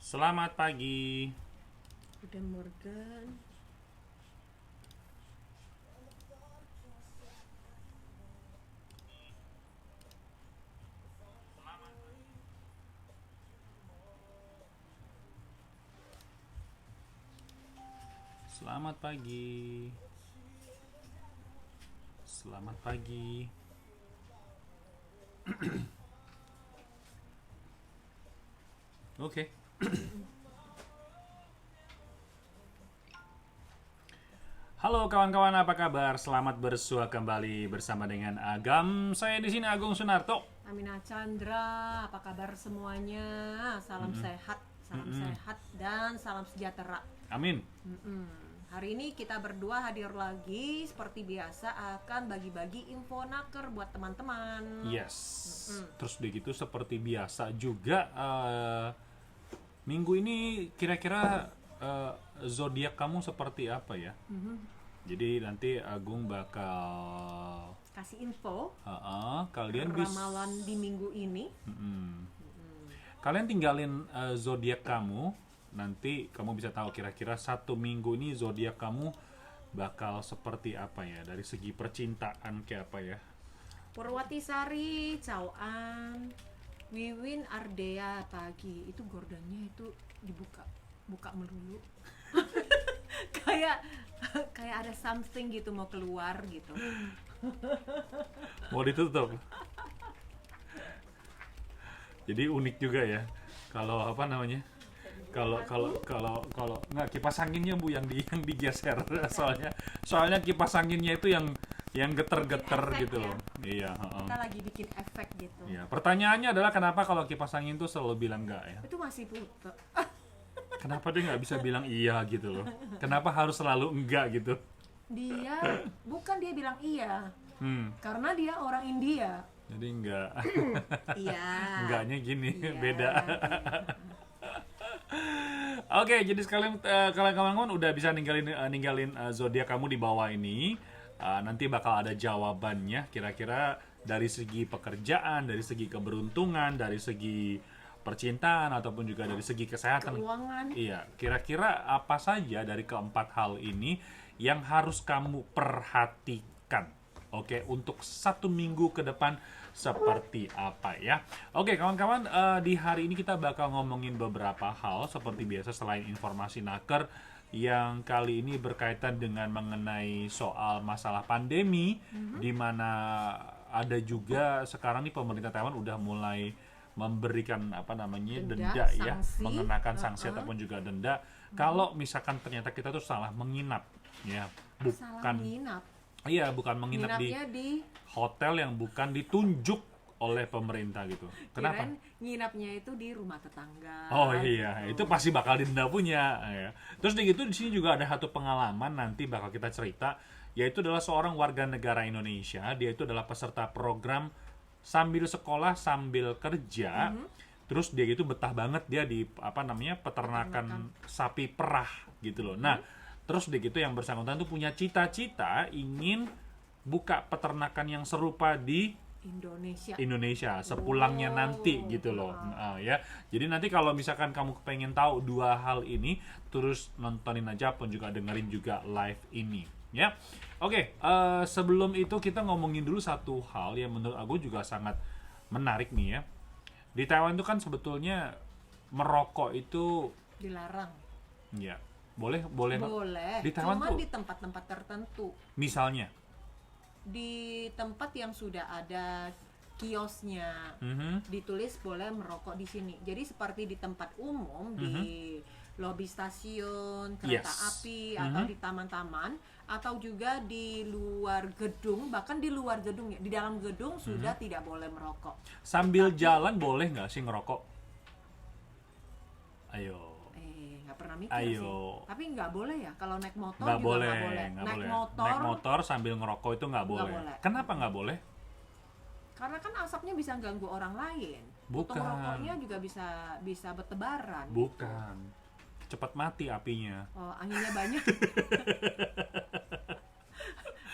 Selamat pagi. Udah Morgan. Selamat pagi. Selamat pagi. Oke. Halo kawan-kawan, apa kabar? Selamat bersua kembali bersama dengan Agam. Saya di sini Agung Sunarto. Amina Chandra, apa kabar semuanya? Salam sehat, dan salam sejahtera. Amin. Hari ini kita berdua hadir lagi seperti biasa akan bagi-bagi info naker buat teman-teman. Yes. Terus begitu seperti biasa juga minggu ini kira-kira zodiak kamu seperti apa ya? Jadi nanti Agung bakal Kasih info kalian bisa ramalan di minggu ini. kalian tinggalin zodiak kamu, nanti kamu bisa tahu kira-kira satu minggu ini zodiak kamu bakal seperti apa ya, dari segi percintaan kayak apa ya. Purwati Sari, Cauan, Wiwin Ardea pagi. Itu gordonnya itu buka melulu. kayak ada something gitu mau keluar gitu. Mau ditutup. Jadi unik juga ya. Kalau apa namanya? Kalau nggak, kipas anginnya Bu yang digeser. Soalnya kipas anginnya itu yang geter-geter Bikin efek gitu ya. loh. Iya, Kita lagi bikin efek gitu. Iya, pertanyaannya adalah kenapa kalau kipas angin tuh selalu bilang enggak ya? Itu masih puter. Kenapa dia nggak bisa bilang iya gitu loh? Kenapa harus selalu enggak gitu? Bukan dia bilang iya, Hmm, karena dia orang India. jadi enggak. Iya. Enggaknya gini, Iya. beda. Oke, jadi sekalian kawan-kawan udah bisa ninggalin zodiak kamu di bawah ini. Nanti bakal ada jawabannya kira-kira dari segi pekerjaan, dari segi keberuntungan, dari segi percintaan ataupun juga dari segi kesehatan. Keuangan. Iya, kira-kira apa saja dari keempat hal ini yang harus kamu perhatikan? Oke, untuk satu minggu ke depan seperti apa ya? Oke, kawan-kawan, di hari ini kita bakal ngomongin beberapa hal seperti biasa selain informasi naker yang kali ini berkaitan dengan mengenai soal masalah pandemi, di mana ada juga sekarang nih pemerintah Taiwan udah mulai memberikan apa namanya denda ya, sanksi. mengenakan sanksi ataupun juga denda kalau misalkan ternyata kita tuh salah menginap ya, Salah bukan menginap. iya, bukan menginap di Nginapnya di hotel yang bukan ditunjuk oleh pemerintah gitu. Kenapa? kirain nginapnya itu di rumah tetangga. Oh iya, itu pasti bakal didenda punya ya. Terus di sini juga ada satu pengalaman nanti bakal kita cerita, yaitu adalah seorang warga negara Indonesia. Dia itu adalah peserta program sambil sekolah sambil kerja. Terus dia gitu betah banget dia di apa namanya peternakan sapi perah gitu loh. Nah, terus dia gitu yang bersangkutan tuh punya cita-cita ingin buka peternakan yang serupa di Indonesia. sepulangnya nanti gitu loh. Ya. Jadi nanti kalau misalkan kamu pengen tahu dua hal ini, terus nontonin aja pun juga dengerin juga live ini ya. Oke, sebelum itu kita ngomongin dulu satu hal yang menurut aku juga sangat menarik nih ya. Di Taiwan itu kan sebetulnya merokok itu Dilarang. ya boleh Boleh. Di Taiwan Cuma tuh di tempat-tempat tertentu. misalnya Di tempat yang sudah ada kiosnya. mhm, Ditulis boleh merokok di sini. Jadi seperti di tempat umum, di lobi stasiun, kereta Yes. api, atau di taman-taman, atau juga di luar gedung, bahkan di luar gedung ya, di dalam gedung sudah tidak boleh merokok. sambil jalan boleh nggak sih ngerokok? Ayo. Nggak pernah mikir Ayo. sih. Tapi nggak boleh ya, kalau naik motor Nggak juga boleh, nggak boleh. nggak Naik boleh. Naik motor sambil ngerokok itu nggak boleh. boleh. Kenapa nggak boleh? Karena kan asapnya bisa ganggu orang lain. Bukan. Potong rokoknya juga bisa bertebaran. Bukan. Cepat mati apinya. Oh, anginnya banyak.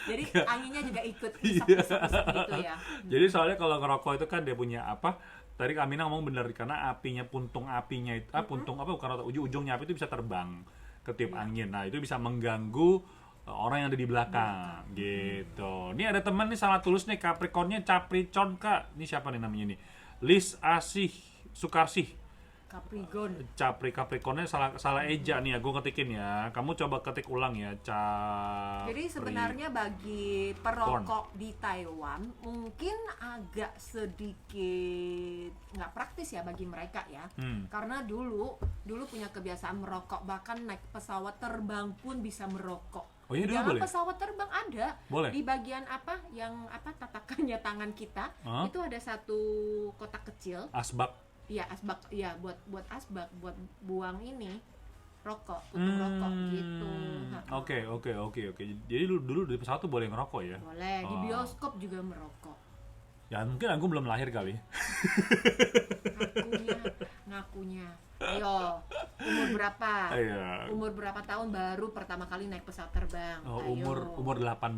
Jadi anginnya juga ikut isap-isap gitu ya. Jadi soalnya kalau ngerokok itu kan dia punya apa? tadi Kamina ngomong bener karena apinya puntung apinya itu puntung apa bukan ujung-ujungnya api itu bisa terbang ketiup angin. Nah, itu bisa mengganggu orang yang ada di belakang gitu. Ini ada teman nih salah tulis nih Capricornnya Capricorn Kak. Ini siapa nih namanya nih? Lis Asih Sukarsih. Capricorn. Capricornnya salah eja nih ya, gue ketikin ya. Kamu coba ketik ulang ya, Jadi sebenarnya bagi perokok di Taiwan mungkin agak sedikit nggak praktis ya bagi mereka ya. Karena dulu punya kebiasaan merokok, bahkan naik pesawat terbang pun bisa merokok. Oh iya, Di dulu dalam boleh? pesawat terbang ada. Boleh? Di bagian apa yang apa tatakannya tangan kita itu ada satu kotak kecil. Asbak. Iya, asbak, ya buat asbak, buat buang ini rokok, puntung rokok gitu. Oke. Jadi dulu di pesawat tuh boleh ngerokok ya? Boleh, di bioskop juga merokok. Ya mungkin aku belum lahir kali. Ngakunya. Ayo, umur berapa? Iya. Umur berapa tahun baru pertama kali naik pesawat terbang? Oh, Ayo. umur 18.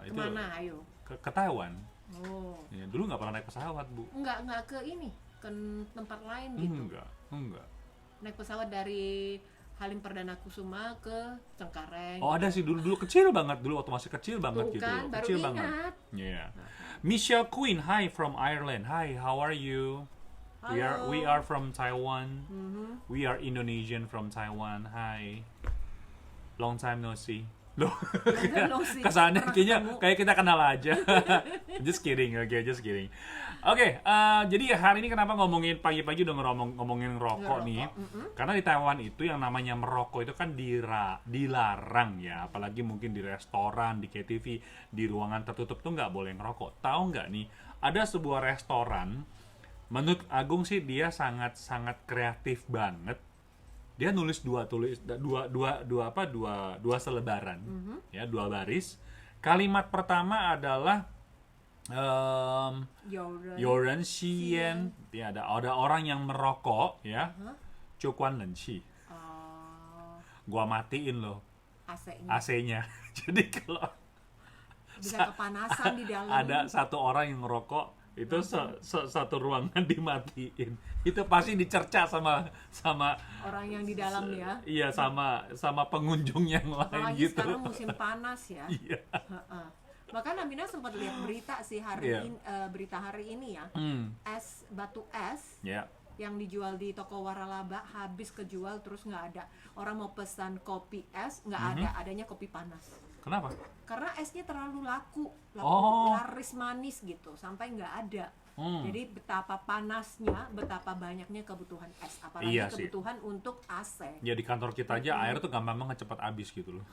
Itu Kemana? Ayo. ke Taiwan. Oh. Ya, dulu nggak pernah naik pesawat, Bu. Enggak ke ini, ke tempat lain gitu. Enggak. Naik pesawat dari Halim Perdana Kusuma ke Cengkareng. Oh, ada sih dulu kecil banget dulu waktu masih kecil banget Tuh gitu. kan, baru Kecil ingat. banget. Yeah. Michelle Queen, hi from Ireland. Hi, how are you? We are from Taiwan. We are Indonesian from Taiwan. Hi. Long time no see. Loh, kesannya kayaknya kayak kita kenal aja. Just kidding, okay, just kidding. Oke, jadi hari ini kenapa ngomongin pagi-pagi udah ngomongin rokok nih? Karena di Taiwan itu yang namanya merokok itu kan dilarang ya, apalagi mungkin di restoran, di KTV, di ruangan tertutup tuh nggak boleh ngerokok. Tahu nggak nih? Ada sebuah restoran, menurut Agung sih dia sangat kreatif banget. Dia nulis dua selebaran, ya, dua baris. Kalimat pertama adalah Yoren Xian, ya, ada orang yang merokok, ya, Cukuan Lenci. Gua matiin loh AC-nya. Jadi kalau bisa kepanasan di dalam. Ada satu orang yang ngerokok, itu satu ruangan dimatiin, itu pasti dicerca sama orang yang di dalam ya. Iya, sama pengunjung yang lain. Apalagi gitu. sekarang musim panas ya. Iya. Bahkan Amina sempat lihat berita sih berita hari ini ya. Batu es yang dijual di toko waralaba habis kejual, terus nggak ada. Orang mau pesan kopi es, nggak adanya kopi panas. Kenapa? Karena esnya terlalu laku, laris manis gitu, sampai nggak ada. Jadi betapa panasnya, betapa banyaknya kebutuhan es, apalagi kebutuhan untuk AC. Ya di kantor kita aja air tuh gampang banget cepat habis gitu loh.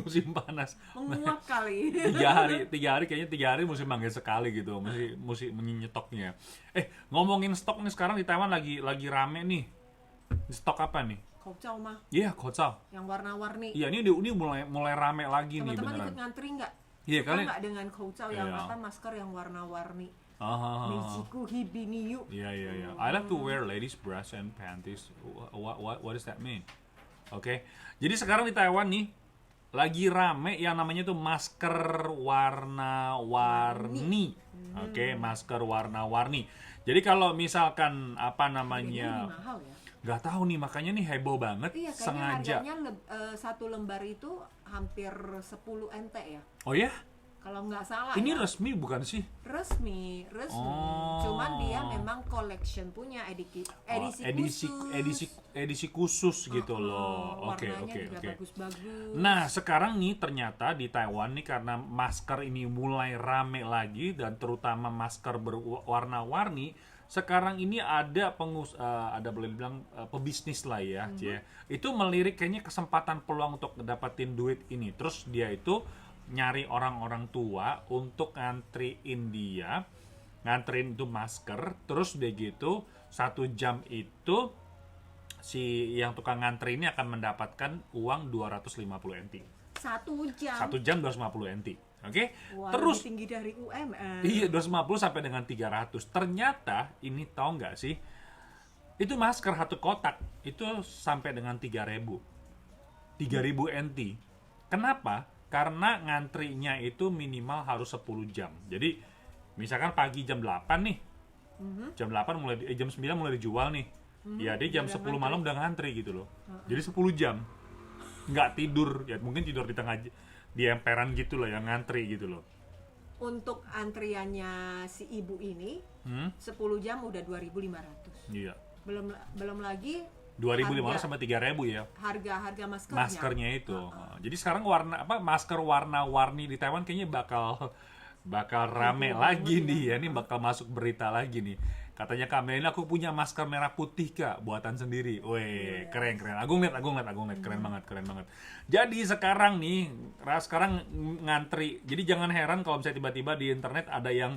Musim panas. Menguap kali. 3 hari kayaknya 3 hari mesti manggil sekali gitu, mesti menyetoknya. Ngomongin stok nih, sekarang di Taiwan lagi rame nih. Stok apa nih? Kocau mah. Iya, kocau. Yang warna-warni. Iya, ini mulai rame lagi nih beneran. Teman-teman ikut ngantri nggak? Iya, suka nggak dengan kocau yang apa masker yang warna-warni? Mexico Hibiniu. Iya. I like to wear ladies' bras and panties. What does that mean? Oke. Jadi sekarang di Taiwan nih lagi rame yang namanya tuh masker warna-warni. Oke, masker warna-warni. Jadi kalau misalkan apa namanya? Mahal ya? Nggak tahu nih, makanya nih heboh banget. Iya, sengaja. Harganya satu lembar itu hampir 10 NT ya. Oh ya? Kalau nggak salah. Ini ya. resmi bukan sih? Resmi. Cuman dia memang collection punya edisi khusus gitu loh. Oke. Bagus-bagus. Nah, sekarang nih ternyata di Taiwan nih karena masker ini mulai rame lagi dan terutama masker berwarna-warni, sekarang ini ada boleh dibilang pebisnis lah ya, itu melirik kayaknya kesempatan peluang untuk dapatin duit ini. Terus dia itu nyari orang-orang tua untuk ngantriin itu masker, terus dia gitu 1 jam itu si yang tukang ngantri ini akan mendapatkan uang 250 NT. 1 jam. 1 jam 250 NT. Oke. Wah, terus tinggi dari UMR. Iya, 250 sampai dengan 300. Ternyata ini tahu nggak sih? Itu masker 1 kotak itu sampai dengan 3.000 NT. Kenapa? Karena ngantrinya itu minimal harus 10 jam. Jadi misalkan pagi jam 8 nih, Jam 8 jam 9 mulai dijual nih. Ya dia jam 10 malam udah ngantri gitu loh. Jadi 10 jam nggak tidur, ya mungkin tidur di tengah di emperan gitu loh yang ngantri gitu loh. Untuk antriannya si ibu ini 10 jam udah 2.500. Iya. Belum lagi 2.500 sampai 3.000 ya. Harga maskernya. Maskernya itu. Jadi sekarang masker warna-warni di Taiwan kayaknya bakal rame lagi nih ya. Ini bakal masuk berita lagi nih. Katanya Kak Melina, aku punya masker merah putih Kak, buatan sendiri. Weh, keren. Agung liat, keren banget. Jadi sekarang ngantri. Jadi jangan heran kalau misalnya tiba-tiba di internet ada yang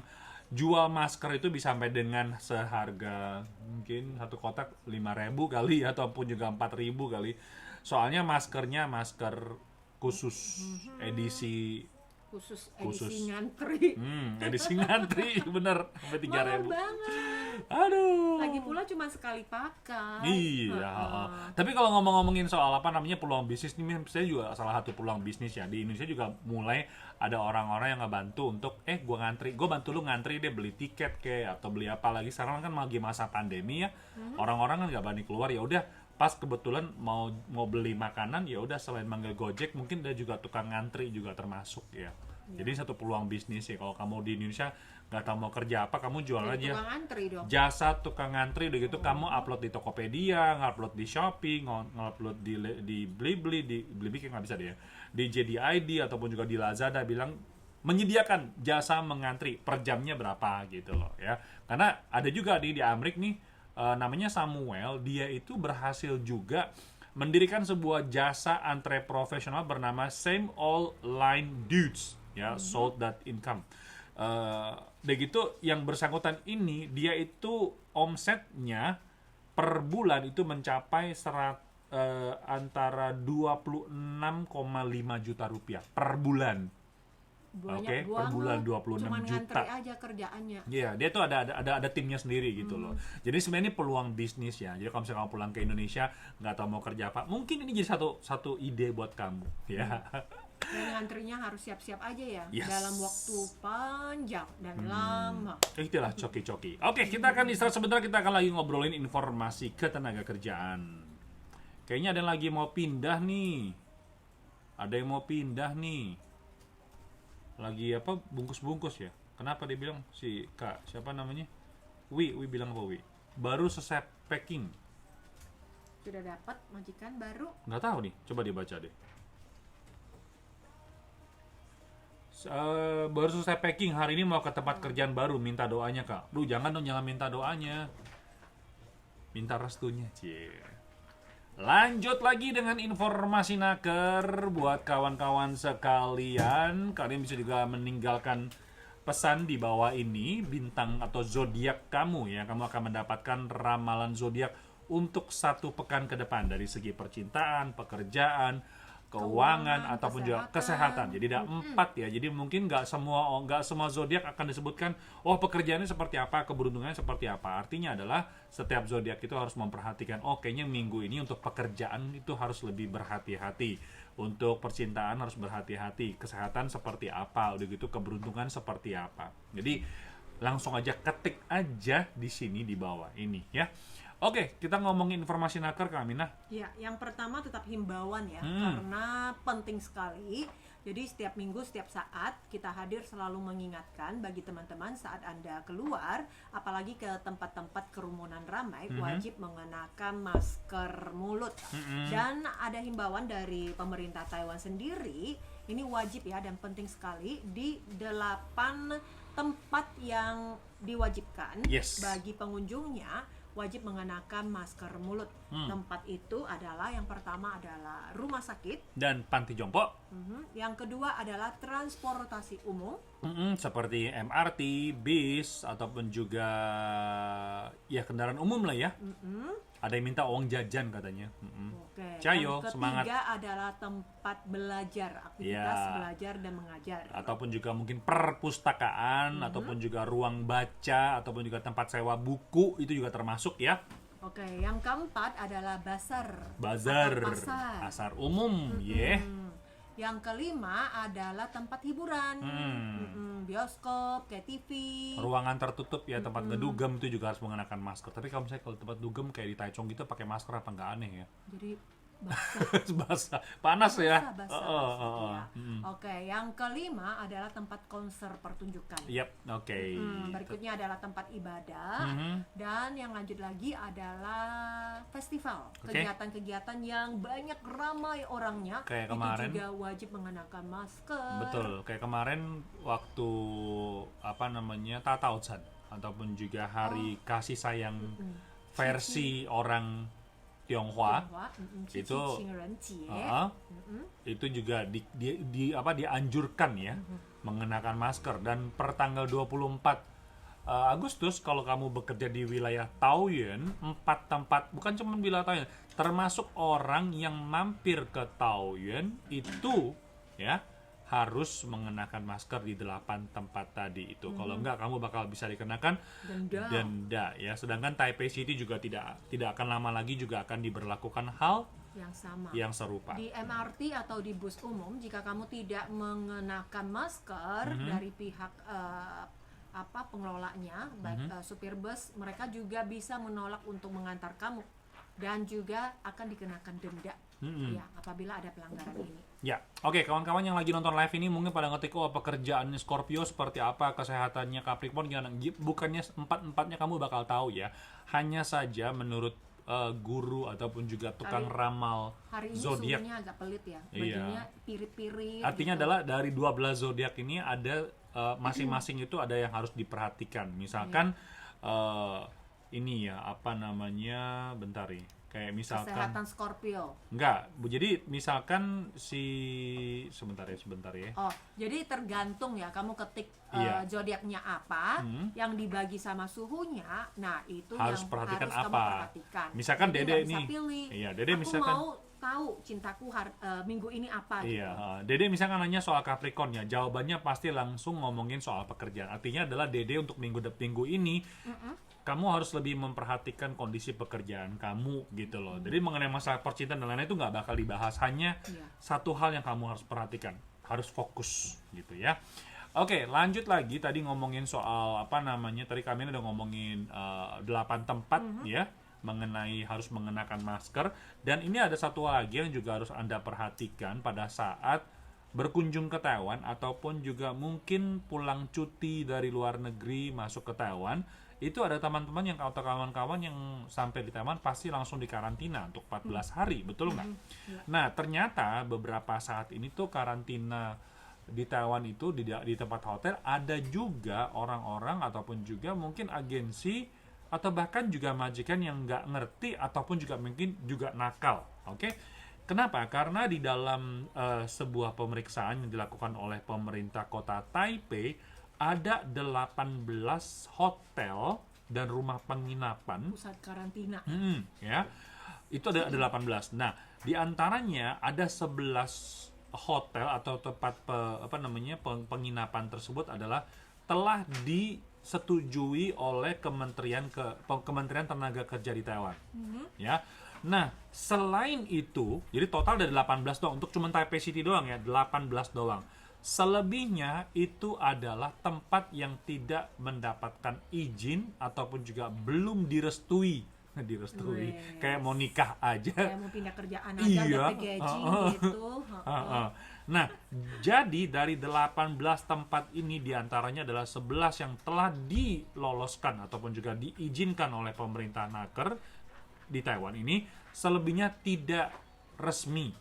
jual masker itu bisa sampai dengan seharga mungkin satu kotak 5.000 kali ataupun juga 4.000 kali. Soalnya maskernya masker khusus edisi ngantri. Edisi ngantri bener sampai 3.000. Mahal banget. Aduh. Lagi pula cuma sekali pakai. Iya. Tapi kalau ngomongin soal peluang bisnis ini, saya juga salah satu peluang bisnis ya. Di Indonesia juga mulai ada orang-orang yang ngebantu untuk gue bantu lu ngantri deh, beli tiket atau beli apa lagi. Sekarang kan lagi masa pandemi ya. Orang-orang kan nggak berani keluar, ya udah pas kebetulan mau beli makanan, ya udah selain manggil Gojek mungkin ada juga tukang ngantri juga termasuk ya. Jadi satu peluang bisnis ya. Kalau kamu di Indonesia nggak tahu mau kerja apa, kamu jual aja tukang ngantri dong. Jasa tukang ngantri. Udah gitu kamu upload di Tokopedia, ngupload di Shopee, ngupload di Blibli, di Blibli kayak nggak bisa deh ya, di JDID ataupun juga di Lazada, bilang menyediakan jasa mengantri, per jamnya berapa gitu loh ya. Karena ada juga di Amerika nih, namanya Samuel, dia itu berhasil juga mendirikan sebuah jasa antre profesional bernama Same All Line Dudes ya, Sold That Income. Udah gitu yang bersangkutan ini, dia itu omsetnya per bulan itu mencapai antara 26,5 juta rupiah per bulan. Oke, per bulan 26 cuman juta. ngantri aja kerjaannya. Iya, dia tuh ada timnya sendiri gitu loh. Jadi sebenarnya ini peluang bisnis ya. Jadi kalau misalnya kamu pulang ke Indonesia nggak tahu mau kerja apa, mungkin ini jadi satu ide buat kamu ya. Dan ngantrinya harus siap-siap aja ya, Yes. dalam waktu panjang dan lama. Itulah coki-coki. Oke, kita akan istirahat sebentar, kita akan lagi ngobrolin informasi ketenaga kerjaan. Kayaknya ada yang lagi mau pindah nih. Lagi bungkus-bungkus ya. Kenapa dia bilang si Kak siapa namanya? Wi bilang apa Wi? Baru selesai packing. Sudah dapat majikan baru? Nggak tahu nih, coba dibaca deh. Baru selesai packing, hari ini mau ke tempat kerjaan baru, minta doanya Kak. Duh, jangan minta doanya, minta restunya. Lanjut lagi dengan informasi naker buat kawan-kawan sekalian. Kalian bisa juga meninggalkan pesan di bawah ini, bintang atau zodiak kamu ya. Kamu akan mendapatkan ramalan zodiak untuk 1 pekan ke depan dari segi percintaan, pekerjaan, keuangan ataupun juga kesehatan. Jadi ada 4 ya. Jadi mungkin nggak semua zodiak akan disebutkan pekerjaannya seperti apa, keberuntungannya seperti apa. Artinya adalah setiap zodiak itu harus memperhatikan, kayaknya minggu ini untuk pekerjaan itu harus lebih berhati-hati, untuk percintaan harus berhati-hati, kesehatan seperti apa, udah gitu keberuntungan seperti apa. Jadi langsung aja ketik aja di sini di bawah ini ya. Oke, kita ngomongin informasi naker Kak Aminah. Ya, yang pertama tetap himbauan ya, karena penting sekali. Jadi setiap minggu, setiap saat kita hadir selalu mengingatkan bagi teman-teman saat Anda keluar, apalagi ke tempat-tempat kerumunan ramai, wajib mengenakan masker mulut. Dan ada himbauan dari pemerintah Taiwan sendiri, ini wajib ya dan penting sekali di 8 tempat yang diwajibkan bagi pengunjungnya wajib mengenakan masker mulut. Tempat itu adalah, yang pertama adalah rumah sakit dan panti jompo. Yang kedua adalah transportasi umum. Seperti MRT, bis, ataupun juga ya kendaraan umum lah ya. Ada yang minta uang jajan katanya. Oke. Cayo, yang semangat. ketiga adalah tempat belajar, aktivitas belajar dan mengajar. Ataupun juga mungkin perpustakaan, ataupun juga ruang baca, ataupun juga tempat sewa buku, itu juga termasuk ya. Oke, yang keempat adalah bazar. Bazar, Pasar. pasar umum, Yang kelima adalah tempat hiburan, bioskop, kayak TV. Ruangan tertutup ya, tempat ngedugem itu juga harus mengenakan masker. Tapi kalau misalnya kalau tempat dugem kayak di Taichung gitu pakai masker apa nggak aneh ya? Jadi basah. Basah, panas ya. Basah. Ya. Oke, yang kelima adalah tempat konser pertunjukan. Yep, oke. Berikutnya adalah tempat ibadah, dan yang lanjut lagi adalah festival, kegiatan-kegiatan yang banyak ramai orangnya. Kayak kemarin itu juga wajib mengenakan masker. Betul, kayak kemarin waktu Tataocan ataupun juga hari kasih sayang versi orang Tionghoa itu itu juga dianjurkan ya mengenakan masker. Dan per tanggal 24 Agustus kalau kamu bekerja di wilayah Taoyuan, 4 tempat, bukan cuma wilayah Taoyuan, termasuk orang yang mampir ke Taoyuan itu ya harus mengenakan masker di 8 tempat tadi itu. Kalau enggak kamu bakal bisa dikenakan denda ya. Sedangkan Taipei City juga tidak akan lama lagi juga akan diberlakukan hal yang sama, yang serupa. Di MRT atau di bus umum, jika kamu tidak mengenakan masker dari pihak pengelolanya, baik supir bus, mereka juga bisa menolak untuk mengantar kamu dan juga akan dikenakan denda ya apabila ada pelanggaran ini. Ya, oke, kawan-kawan yang lagi nonton live ini mungkin pada ngetik, pekerjaannya Scorpio seperti apa, kesehatannya Capricorn gimana. Bukannya empatnya kamu bakal tahu ya. Hanya saja menurut guru ataupun juga tukang ramal hari ini zodiak, suhunya agak pelit ya, bajunya pirit-pirit. Artinya gitu. adalah dari 12 zodiak ini ada masing-masing itu ada yang harus diperhatikan. Misalkan ini ya bentar ya. Kayak misalkan kesehatan Scorpio. Enggak, jadi misalkan sebentar ya. Oh, jadi tergantung ya kamu ketik zodiaknya apa, yang dibagi sama suhunya. Nah, itu harus yang perhatikan harus apa. kamu perhatikan. Misalkan jadi Dede bisa nih. Pilih. Iya, Dede aku misalkan mau tahu cintaku minggu ini apa gitu. Dede misalkan nanya soal Capricorn ya, jawabannya pasti langsung ngomongin soal pekerjaan. Artinya adalah Dede untuk minggu ini kamu harus lebih memperhatikan kondisi pekerjaan kamu gitu loh. Jadi mengenai masalah percintaan dan lain-lain itu nggak bakal dibahas, hanya satu hal yang kamu harus perhatikan, harus fokus gitu ya. Oke, lanjut lagi tadi ngomongin soal tadi kami udah ngomongin 8 tempat ya mengenai harus mengenakan masker, dan ini ada satu lagi yang juga harus Anda perhatikan pada saat berkunjung ke Taiwan ataupun juga mungkin pulang cuti dari luar negeri masuk ke Taiwan. Itu ada teman-teman atau kawan-kawan yang sampai di Taiwan pasti langsung dikarantina untuk 14 hari, betul nggak? Nah, ternyata beberapa saat ini tuh karantina di Taiwan itu di tempat hotel ada juga orang-orang ataupun juga mungkin agensi atau bahkan juga majikan yang nggak ngerti ataupun juga mungkin juga nakal, oke? Kenapa? Karena di dalam sebuah pemeriksaan yang dilakukan oleh pemerintah kota Taipei, ada 18 hotel dan rumah penginapan pusat karantina. Ya. Itu ada 18. Nah, di antaranya ada 11 hotel atau tempat penginapan tersebut adalah telah disetujui oleh Kementerian Tenaga Kerja di Taiwan. Ya. Nah, selain itu, jadi total ada 18 doang untuk cuma Taipei City doang ya, 18 doang. Selebihnya itu adalah tempat yang tidak mendapatkan izin ataupun juga belum direstui. Kayak mau nikah aja, kayak mau pindah kerjaan aja, dapat gaji gitu. Nah, jadi dari 18 tempat ini diantaranya adalah 11 yang telah diloloskan ataupun juga diizinkan oleh pemerintah Naker di Taiwan ini, selebihnya tidak resmi.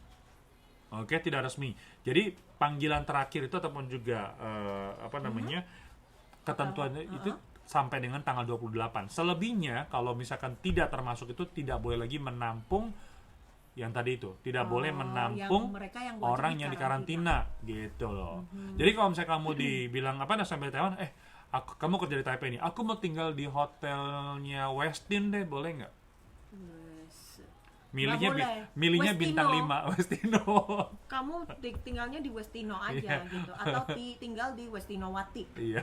Oke, tidak resmi. Jadi panggilan terakhir itu ataupun juga ketentuannya itu sampai dengan tanggal 28. Selebihnya kalau misalkan tidak termasuk itu tidak boleh lagi menampung yang tadi itu, tidak boleh menampung yang orang yang dikarantina gitu loh. Jadi kalau misalnya kamu dibilang sampai Taiwan, kamu kerja di Taipei ini, aku mau tinggal di hotelnya Westin deh, boleh nggak? Milihnya bintang 5 Westino. Kamu tinggalnya di Westino aja gitu, atau tinggal di Westinowati. Iya.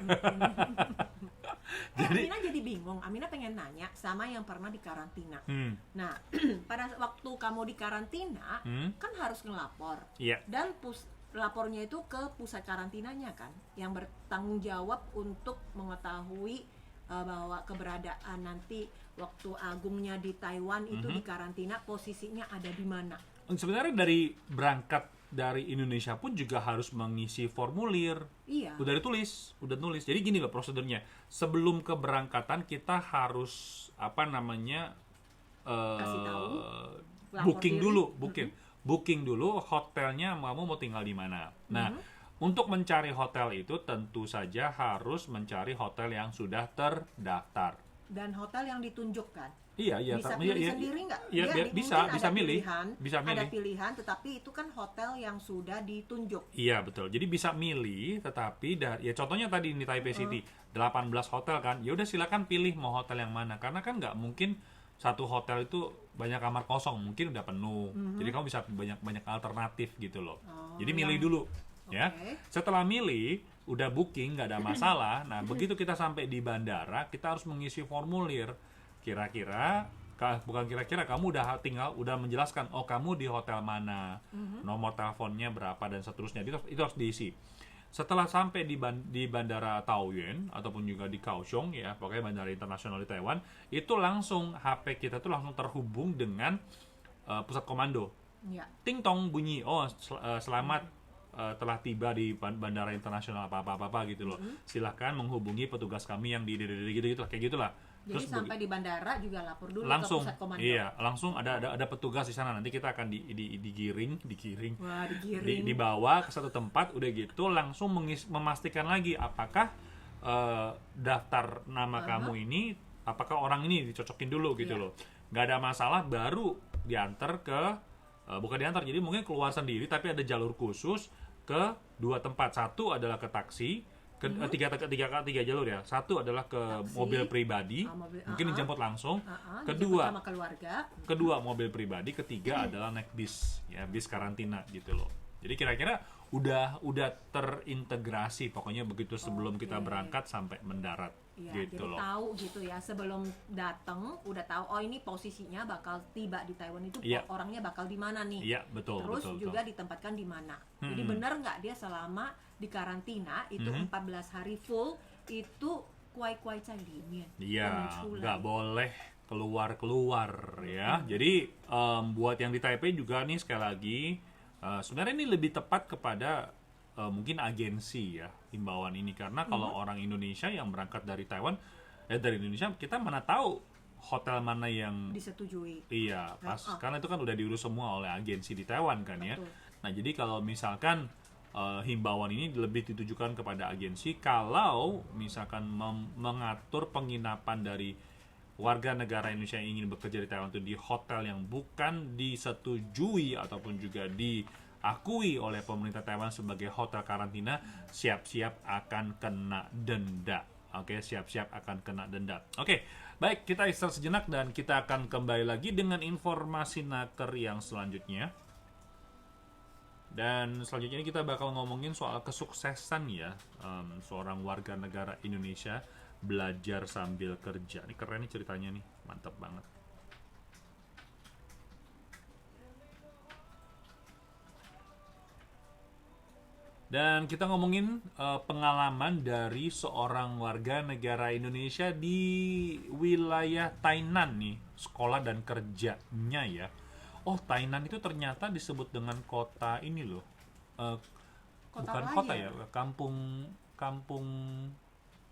Amina jadi bingung. Amina pengen nanya sama yang pernah dikarantina. Nah, pada waktu kamu dikarantina kan harus ngelapor. Iya. Dan lapornya itu ke pusat karantinanya kan, yang bertanggung jawab untuk mengetahui bahwa keberadaan nanti waktu Agungnya di Taiwan itu di karantina, posisinya ada di mana. Sebenarnya dari berangkat dari Indonesia pun juga harus mengisi formulir. Iya. Udah nulis. Jadi gini loh prosedurnya. Sebelum keberangkatan kita harus Kasih tahu, booking diri. dulu, booking dulu hotelnya, kamu mau tinggal di mana. Nah, untuk mencari hotel itu tentu saja harus mencari hotel yang sudah terdaftar. Dan hotel yang ditunjukkan. Iya, Bisa pilih sendiri nggak? Iya, bisa milih. Ada pilihan, tetapi itu kan hotel yang sudah ditunjuk. Iya, betul. Jadi bisa milih, tetapi ya contohnya tadi di Taipei City, 18 hotel kan. Ya udah silakan pilih mau hotel yang mana, karena kan nggak mungkin satu hotel itu banyak kamar kosong, mungkin udah penuh. Jadi kamu bisa banyak alternatif gitu loh. Jadi milih dulu, ya. Setelah milih, udah booking, nggak ada masalah. Nah, begitu kita sampai di bandara, kita harus mengisi formulir. Bukan kira-kira, kamu udah menjelaskan, oh kamu di hotel mana, nomor teleponnya berapa dan seterusnya. Itu harus diisi. Setelah sampai di bandara Taoyuan ataupun juga di Kaohsiung, ya pokoknya bandara internasional di Taiwan, itu langsung HP kita tuh langsung terhubung dengan pusat komando. Ya. Ting tong bunyi, oh selamat telah tiba di bandara internasional apa gitu loh. Silahkan menghubungi petugas kami yang di gitu kayak gitulah. Jadi Terus sampai di bandara juga lapor dulu langsung, ke pusat komando. Iya, langsung ada petugas di sana. Nanti kita akan digiring. Wah, digiring. Dibawa ke satu tempat, udah gitu langsung memastikan lagi apakah daftar nama kamu ini, apakah orang ini dicocokin dulu gitu loh. Nggak ada masalah, baru diantar ke bukan diantar, jadi mungkin keluar sendiri, tapi ada jalur khusus ke 2 tempat. Satu adalah ke taksi. Tiga jalur ya. Satu adalah ke taksi, mobil pribadi, mungkin dijemput langsung. Kedua sama keluarga. Kedua mobil pribadi. Ketiga adalah naik bis, ya bis karantina gitu loh. Jadi kira-kira udah terintegrasi pokoknya begitu sebelum kita berangkat sampai mendarat. Ya, gitu jadi loh. tahu gitu ya, sebelum datang udah tahu, oh ini posisinya bakal tiba di Taiwan itu, orangnya bakal di mana nih. Iya, betul. Terus betul, juga ditempatkan di mana. Jadi benar nggak dia selama di karantina itu 14 hari full itu kuai-kuai cai-lian. Iya, nggak boleh keluar ya. Jadi buat yang di Taipei juga nih sekali lagi, sebenarnya ini lebih tepat kepada mungkin agensi ya himbauan ini, karena kalau orang Indonesia yang berangkat dari Taiwan, dari Indonesia, kita mana tahu hotel mana yang disetujui. Iya, karena itu kan udah diurus semua oleh agensi di Taiwan kan. Betul. Ya. Nah, jadi kalau misalkan himbauan ini lebih ditujukan kepada agensi, kalau misalkan mengatur penginapan dari warga negara Indonesia yang ingin bekerja di Taiwan itu di hotel yang bukan disetujui ataupun juga diakui oleh pemerintah Taiwan sebagai hotel karantina, siap-siap akan kena denda. Oke, siap-siap akan kena denda. Oke, baik, kita istirahat sejenak dan kita akan kembali lagi dengan informasi naker yang selanjutnya. Dan selanjutnya ini kita bakal ngomongin soal kesuksesan ya, seorang warga negara Indonesia belajar sambil kerja. Ini keren nih ceritanya nih, mantap banget. Dan kita ngomongin pengalaman dari seorang warga negara Indonesia di wilayah Tainan nih, sekolah dan kerjanya ya. Oh, Tainan itu ternyata disebut dengan kota ini loh. Bukan kota ya, kampung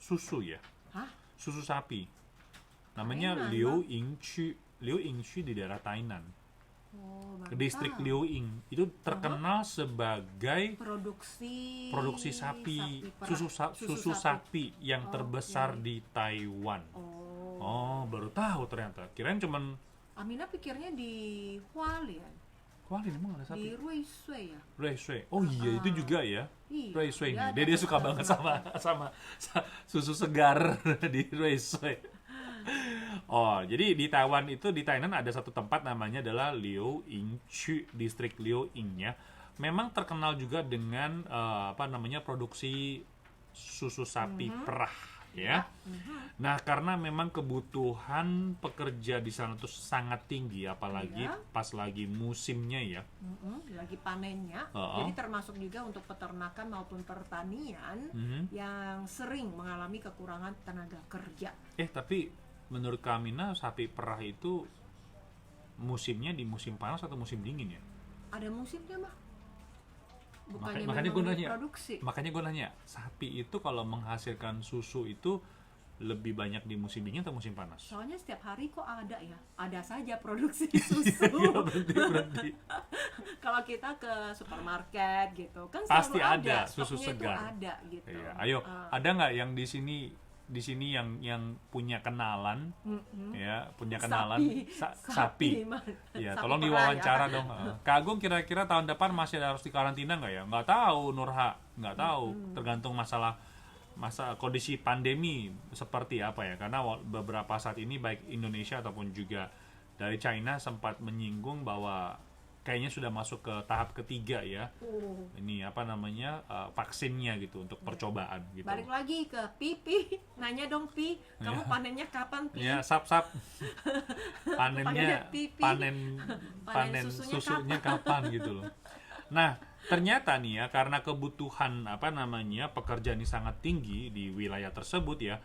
susu ya. Hah? Susu sapi. Namanya Tainan, Liu Yingqu. Liu Yingqu di daerah Tainan. Distrik Liu Ying itu terkenal sebagai produksi sapi, susu sapi yang terbesar di Taiwan. Oh, baru tahu ternyata. Kirain cuman Amina pikirnya di Hualien. Hualien emang ada sapi? Di Ruishui ya. Ruishui. Oh iya, itu juga ya. Iya, Ruishui nih. Dia suka banget sama susu segar di Ruishui. Oh, jadi di Taiwan itu, di Tainan ada satu tempat namanya adalah Liu Yingqu, distrik Liu Ying ya. Memang terkenal juga dengan produksi susu sapi perah ya. Nah, karena memang kebutuhan pekerja di sana tuh sangat tinggi, apalagi pas lagi musimnya ya. Lagi panennya. Jadi termasuk juga untuk peternakan maupun pertanian yang sering mengalami kekurangan tenaga kerja. Tapi menurut Kamina, sapi perah itu musimnya di musim panas atau musim dingin ya? Ada musimnya, Mbak. Bukannya Makanya gue nanya. produksi. Makanya gue nanya, sapi itu kalau menghasilkan susu itu lebih banyak di musim dingin atau musim panas? Soalnya setiap hari kok ada ya, ada saja produksi susu. berarti. Kalau kita ke supermarket gitu, kan pasti selalu ada susu stoknya segar. itu ada gitu. Iya. Ayo, ada nggak yang di sini yang punya kenalan, ya, punya kenalan sapi. Ya, tolong diwawancara dong. Kak Agung kira-kira tahun depan masih harus dikarantina nggak ya? Nggak tahu, Nurha, nggak tahu. Tergantung masa kondisi pandemi seperti apa ya. Karena beberapa saat ini baik Indonesia ataupun juga dari China sempat menyinggung bahwa kayaknya sudah masuk ke tahap ketiga ya. Ini apa namanya, vaksinnya gitu untuk percobaan gitu. Balik lagi ke Pi, nanya dong Pi, kamu panennya kapan Pi? Ya, sap. Panennya panen susunya kapan gitu loh. Nah, ternyata nih ya, karena kebutuhan pekerja ini sangat tinggi di wilayah tersebut ya,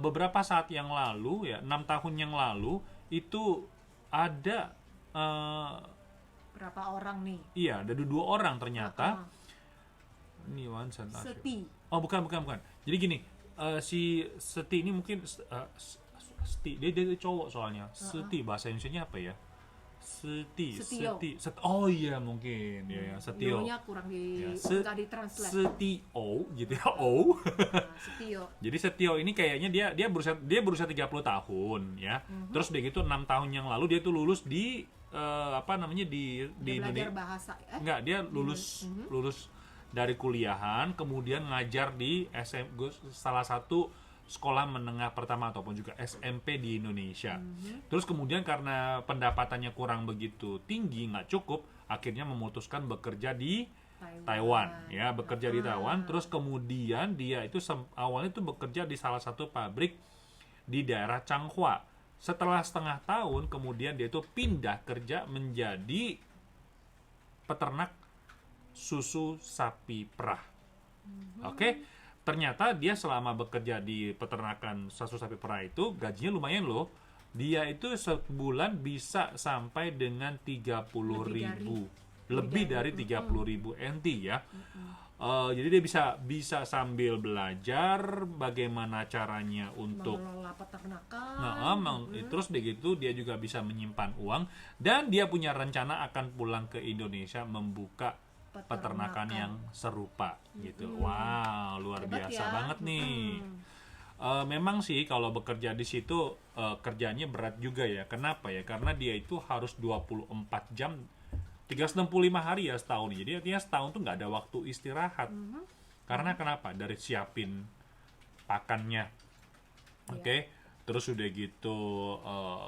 beberapa saat yang lalu ya, 6 tahun yang lalu itu ada berapa orang nih? Iya, ada 2 orang ternyata. Ini Seti. Oh, bukan. Jadi gini, si Seti ini mungkin Seti, dia cowok soalnya. Seti bahasa Indonesianya apa ya? Seti. Oh iya, mungkin ya, Setio. Nya kurang nggak ditranslate. Setio gitu ya. Setio. Jadi Setio ini kayaknya dia berusia 30 tahun ya. Terus dia gitu 6 tahun yang lalu dia tuh lulus di di belajar bahasa. Enggak, dia lulus dari kuliahan, kemudian ngajar di salah satu sekolah menengah pertama ataupun juga SMP di Indonesia. Terus kemudian karena pendapatannya kurang begitu tinggi, nggak cukup, akhirnya memutuskan bekerja di Taiwan ya, bekerja di Taiwan. Terus kemudian dia itu awalnya itu bekerja di salah satu pabrik di daerah Changhua. Setelah setengah tahun kemudian dia itu pindah kerja menjadi peternak susu sapi perah. Oke. Ternyata dia selama bekerja di peternakan susu sapi perah itu gajinya lumayan loh. Dia itu sebulan bisa sampai dengan 30.000, lebih dari 30.000 NT ya. Jadi dia bisa sambil belajar bagaimana caranya untuk mengelola peternakan. Terus begitu dia juga bisa menyimpan uang, dan dia punya rencana akan pulang ke Indonesia membuka peternakan yang serupa gitu. Wow, luar hebat biasa ya. banget nih. Memang sih kalau bekerja di situ kerjanya berat juga ya. Kenapa ya? Karena dia itu harus 24 jam 365 hari ya setahun. Jadi artinya setahun tuh nggak ada waktu istirahat. Karena kenapa? Dari siapin pakannya. Oke. Terus udah gitu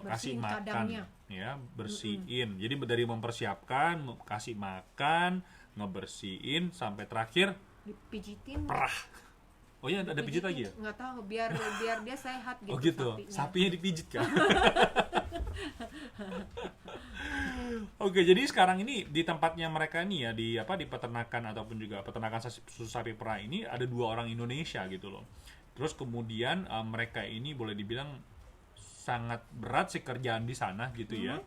kasih makan kadangnya. Ya, bersihin. Jadi dari mempersiapkan, kasih makan, ngebersihin sampai terakhir dipijitin. Perah. Oh iya, ada pijit lagi ya? Nggak tahu, biar dia sehat gitu. Oh gitu, sapinya dipijit kan? Oke, jadi sekarang ini di tempatnya mereka ini ya, di peternakan ataupun juga peternakan susu sapi perah ini ada 2 orang Indonesia gitu loh. Terus kemudian mereka ini boleh dibilang sangat berat sih kerjaan di sana gitu ya.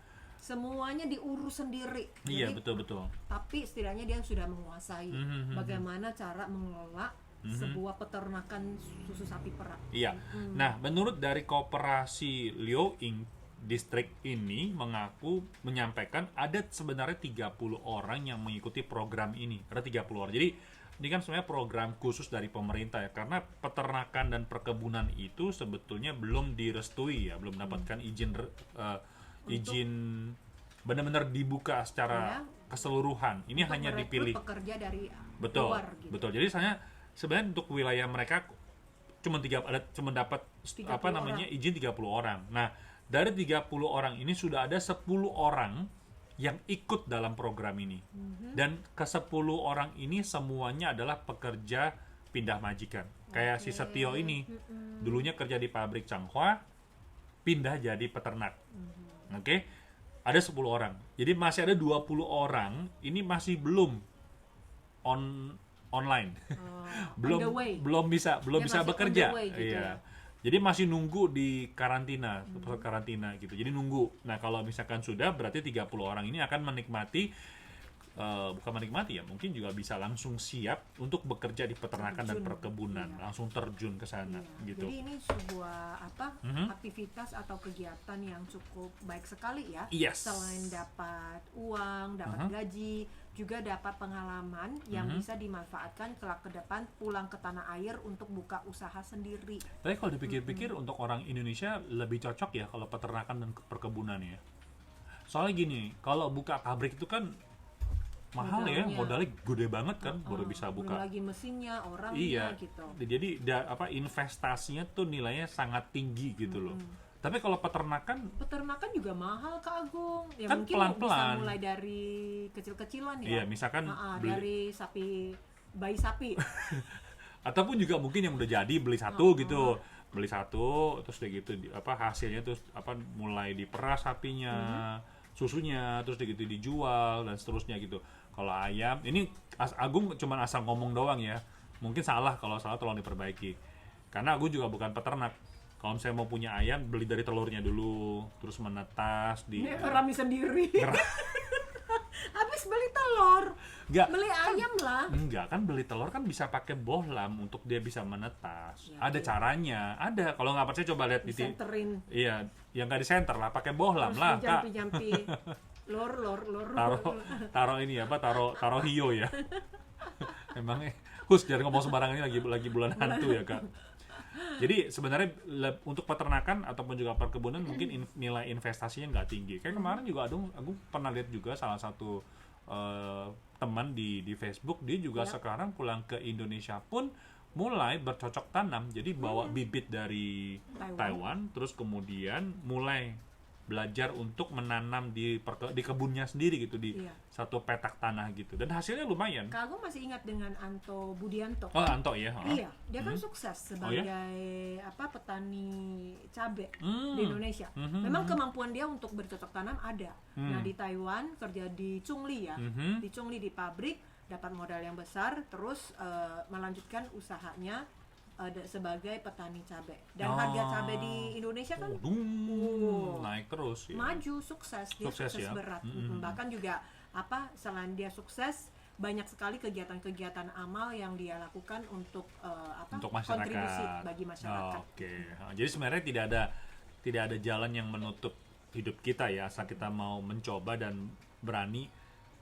Semuanya diurus sendiri. Iya, jadi, betul. Tapi setidaknya dia sudah menguasai bagaimana cara mengelola sebuah peternakan susu sapi perah. Iya. Nah, menurut dari koperasi Liu Ying distrik ini menyampaikan ada sebenarnya 30 orang yang mengikuti program ini. Ada 30 orang. Jadi ini kan sebenarnya program khusus dari pemerintah ya, karena peternakan dan perkebunan itu sebetulnya belum direstui ya, belum mendapatkan izin benar-benar dibuka secara keseluruhan. Ini hanya dipilih pekerja dari luar gitu. Betul. Jadi sebenarnya untuk wilayah mereka cuma dapat izin 30 orang. Nah, dari 30 orang ini sudah ada 10 orang yang ikut dalam program ini. Dan ke 10 orang ini semuanya adalah pekerja pindah majikan. Kayak si Setio ini, dulunya kerja di pabrik Changhua, pindah jadi peternak. Oke, ada 10 orang. Jadi masih ada 20 orang, ini masih belum online. belum bisa bekerja. Gitu iya. Jadi masih nunggu di karantina, pusat karantina gitu. Jadi nunggu. Nah, kalau misalkan sudah, berarti 30 orang ini akan menikmati, bukan menikmati ya, mungkin juga bisa langsung siap untuk bekerja di peternakan dan perkebunan, langsung terjun ke sana gitu. Jadi ini sebuah aktivitas atau kegiatan yang cukup baik sekali ya. Yes. Selain dapat uang, dapat gaji, juga dapat pengalaman yang bisa dimanfaatkan kelak ke depan pulang ke tanah air untuk buka usaha sendiri. Tapi kalau dipikir-pikir untuk orang Indonesia lebih cocok ya kalau peternakan dan perkebunan ya. Soalnya gini, kalau buka pabrik itu kan mahal ya, modalnya gede banget kan, baru bisa buka. Belum lagi mesinnya, orangnya gitu. Jadi investasinya tuh nilainya sangat tinggi gitu loh. Tapi kalau peternakan juga mahal Kak Agung. Ya kan mungkin pelan-pelan. Bisa mulai dari kecil-kecilan ya. Iya, misalkan dari bayi sapi. Ataupun juga mungkin yang udah jadi beli satu gitu. Beli satu terus kayak gitu hasilnya terus mulai diperas sapinya, susunya terus kayak gitu dijual dan seterusnya gitu. Kalau ayam ini Agung cuman asal ngomong doang ya. Mungkin salah, kalau salah tolong diperbaiki. Karena Agung juga bukan peternak. Kalau misalnya mau punya ayam, beli dari telurnya dulu, terus menetas di Rami sendiri. Habis beli telur. Beli ayam lah. Enggak, kan beli telur kan bisa pakai bohlam untuk dia bisa menetas. Ada caranya. Ada. Kalau nggak percaya coba lihat di senterin. Iya, yang nggak disenter lah, pakai bohlam lah, Kak. Jampi-jampi. Lor. Taruh ini taruh hiyo ya. Emangnya jangan ngomong sembarangan, ini lagi bulan hantu ya, Kak. Jadi sebenarnya untuk peternakan ataupun juga perkebunan mungkin nilai investasinya nggak tinggi. Kayak kemarin juga aku pernah lihat juga salah satu teman di Facebook, dia juga sekarang pulang ke Indonesia pun mulai bercocok tanam. Jadi bawa bibit dari Taiwan, terus kemudian mulai belajar untuk menanam di kebunnya sendiri gitu, di satu petak tanah gitu, dan hasilnya lumayan. Kak Agung masih ingat dengan Anto Budianto? Oh, Anto ya. Iya, dia kan sukses sebagai petani cabai di Indonesia. Memang kemampuan dia untuk bercocok tanam ada. Nah, di Taiwan kerja di Chungli ya, di Chungli di pabrik, dapat modal yang besar, terus melanjutkan usahanya sebagai petani cabai. Dan harga cabai di Indonesia kan naik terus ya. Maju, sukses ya? Berat. Bahkan juga selain dia sukses, banyak sekali kegiatan-kegiatan amal yang dia lakukan untuk masyarakat, kontribusi bagi masyarakat. Oke. Jadi sebenarnya tidak ada jalan yang menutup hidup kita ya, asal kita mau mencoba dan berani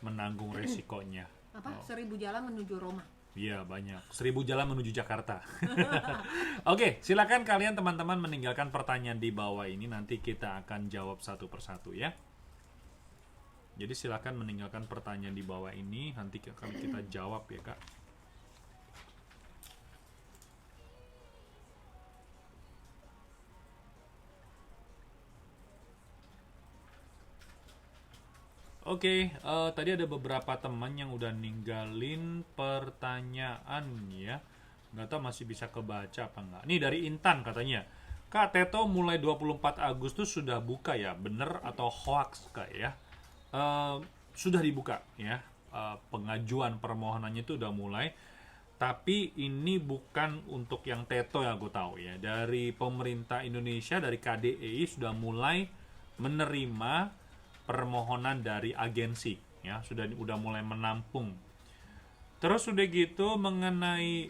menanggung resikonya. 1000 jalan menuju Roma. Iya, banyak. 1000 jalan menuju Jakarta. Oke, silakan kalian teman-teman meninggalkan pertanyaan di bawah ini, nanti kita akan jawab satu persatu ya. Jadi silakan meninggalkan pertanyaan di bawah ini, nanti akan kita jawab ya, Kak. Oke, tadi ada beberapa teman yang udah ninggalin pertanyaan ya. Nggak tahu masih bisa kebaca apa nggak. Nih dari Intan katanya, Kak, Teto mulai 24 Agustus sudah buka ya? Bener atau hoax, Kak ya? Sudah dibuka ya. Pengajuan permohonannya itu udah mulai. Tapi ini bukan untuk yang Teto yang aku tahu ya. Dari pemerintah Indonesia, dari KDEI sudah mulai menerima permohonan dari agensi ya, udah mulai menampung. Terus udah gitu mengenai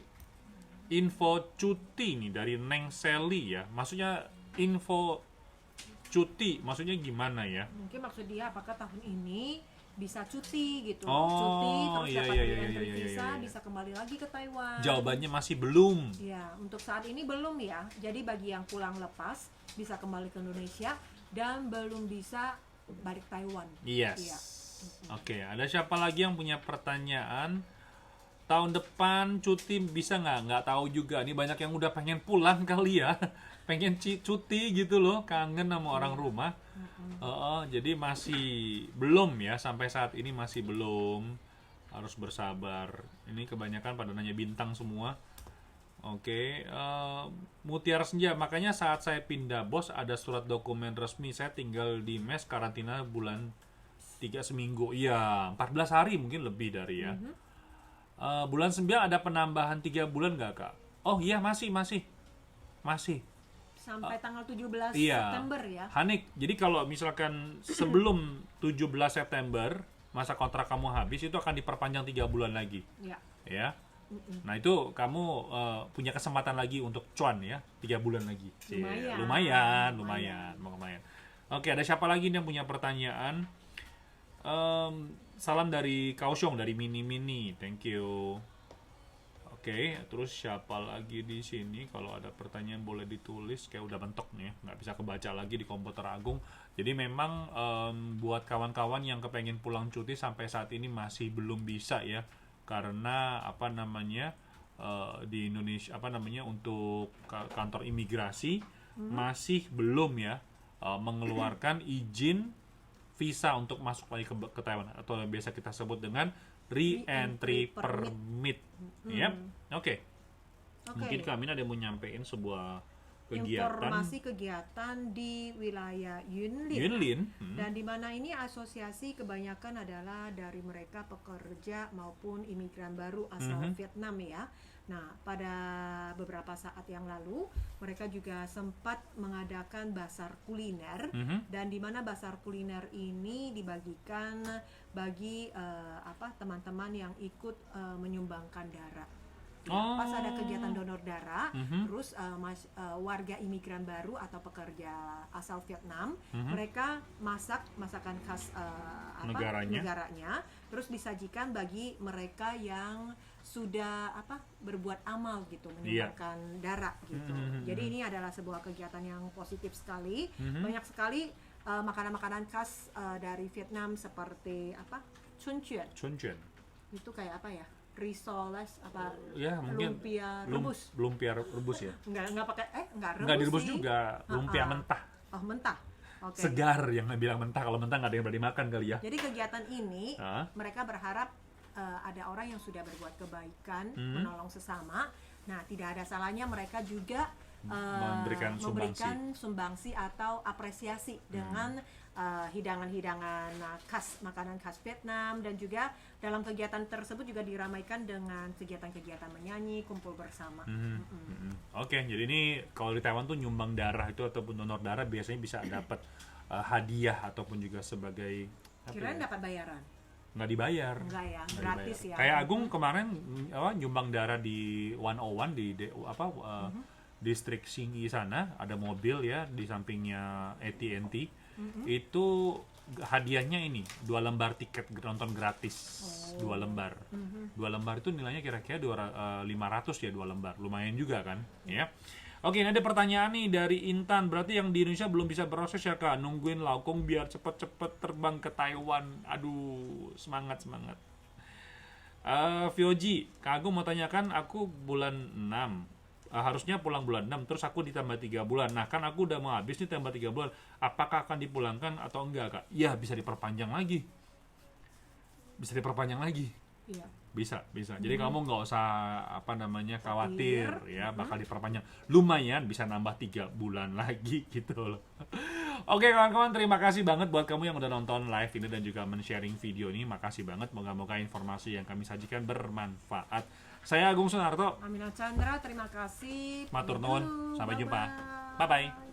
info cuti nih dari Neng Sally ya, maksudnya info cuti maksudnya gimana ya? Mungkin maksud dia apakah tahun ini bisa cuti gitu, cuti terus dapat entry visa, bisa kembali lagi ke Taiwan. Jawabannya masih belum. Ya, untuk saat ini belum ya. Jadi bagi yang pulang lepas bisa kembali ke Indonesia dan belum bisa balik Taiwan. Yes. Iya. Oke, ada siapa lagi yang punya pertanyaan? Tahun depan cuti bisa nggak? Nggak tahu juga. Ini banyak yang udah pengen pulang kali ya. Pengen cuti gitu loh, kangen sama orang rumah. Jadi masih belum ya, sampai saat ini masih belum. Harus bersabar. Ini kebanyakan pada nanya bintang semua. Oke, Mutiara Senja. Makanya saat saya pindah bos ada surat dokumen resmi saya tinggal di mes karantina bulan 3 seminggu. Iya, 14 hari mungkin lebih dari ya. Bulan 9 ada penambahan 3 bulan nggak kak? Oh iya masih. Sampai tanggal 17 Iya. September ya. Hanik, jadi kalau misalkan sebelum 17 September masa kontrak kamu habis itu akan diperpanjang 3 bulan lagi. Ya. Ya. Nah itu kamu punya kesempatan lagi untuk cuan ya, 3 bulan lagi. Lumayan. Lumayan. Oke, ada siapa lagi nih yang punya pertanyaan? Salam dari Kaohsiung, dari Mini, thank you. Oke, terus siapa lagi di sini? Kalau ada pertanyaan boleh ditulis, kayak udah mentok nih, nggak bisa kebaca lagi di komputer Agung. Jadi memang buat kawan-kawan yang kepengen pulang cuti sampai saat ini masih belum bisa ya, karena di Indonesia untuk kantor imigrasi masih belum ya mengeluarkan izin visa untuk masuk lagi ke Taiwan atau yang biasa kita sebut dengan re-entry permit. Yep. Oke. Mungkin kami ada yang mau nyampein sebuah kegiatan. Informasi kegiatan di wilayah Yunlin. Dan di mana ini asosiasi kebanyakan adalah dari mereka pekerja maupun imigran baru asal Vietnam ya. Nah, pada beberapa saat yang lalu mereka juga sempat mengadakan basar kuliner dan di mana basar kuliner ini dibagikan bagi teman-teman yang ikut menyumbangkan darah. Pas ada kegiatan donor darah, terus warga imigran baru atau pekerja asal Vietnam, mereka masakan khas negaranya, terus disajikan bagi mereka yang sudah berbuat amal gitu, menyumbangkan darah gitu. Jadi ini adalah sebuah kegiatan yang positif sekali. Banyak sekali makanan-makanan khas dari Vietnam seperti Chun Chuan. Itu kayak apa ya? Risoles ya mungkin lumpia rebus ya. Enggak pakai enggak rebus. Enggak direbus juga, lumpia mentah. Oh, mentah. Okay. Segar yang bilang mentah, kalau mentah nggak ada yang berani makan kali ya. Jadi kegiatan ini mereka berharap ada orang yang sudah berbuat kebaikan, menolong sesama. Nah, tidak ada salahnya mereka juga memberikan sumbangsi atau apresiasi dengan hidangan-hidangan khas, makanan khas Vietnam, dan juga dalam kegiatan tersebut juga diramaikan dengan kegiatan-kegiatan menyanyi, kumpul bersama. Oke, jadi ini kalau di Taiwan tuh nyumbang darah itu ataupun donor darah biasanya bisa dapat hadiah ataupun juga sebagai kirain dapat bayaran. Nggak dibayar. Enggak ya, gratis ya. Kayak Agung kemarin nyumbang darah di 101 di distrik Xinyi sana, ada mobil ya di sampingnya AT&T. Itu hadiahnya ini 2 lembar tiket nonton gratis. 2 lembar. 2 lembar itu nilainya kira-kira 500 ya 2 lembar. Lumayan juga kan, ya. Oke, ini ada pertanyaan nih dari Intan. Berarti yang di Indonesia belum bisa proses ya kak? Nungguin laukong biar cepet-cepet terbang ke Taiwan. Aduh, semangat. Vyoji, Kak Agung mau tanyakan, aku bulan 6. Harusnya pulang bulan 6, terus aku ditambah 3 bulan. Nah, kan aku udah mau habis nih tambah 3 bulan. Apakah akan dipulangkan atau enggak, Kak? Ya, bisa diperpanjang lagi. Iya. Bisa. Jadi kamu nggak usah khawatir ya bakal diperpanjang. Lumayan bisa nambah 3 bulan lagi gitu loh. Oke kawan-kawan, terima kasih banget buat kamu yang udah nonton live ini dan juga men-sharing video ini. Makasih banget, moga-moga informasi yang kami sajikan bermanfaat. Saya Agung Sunarto. Amina Chandra, terima kasih. Matur nuwun, sampai jumpa. Bye-bye.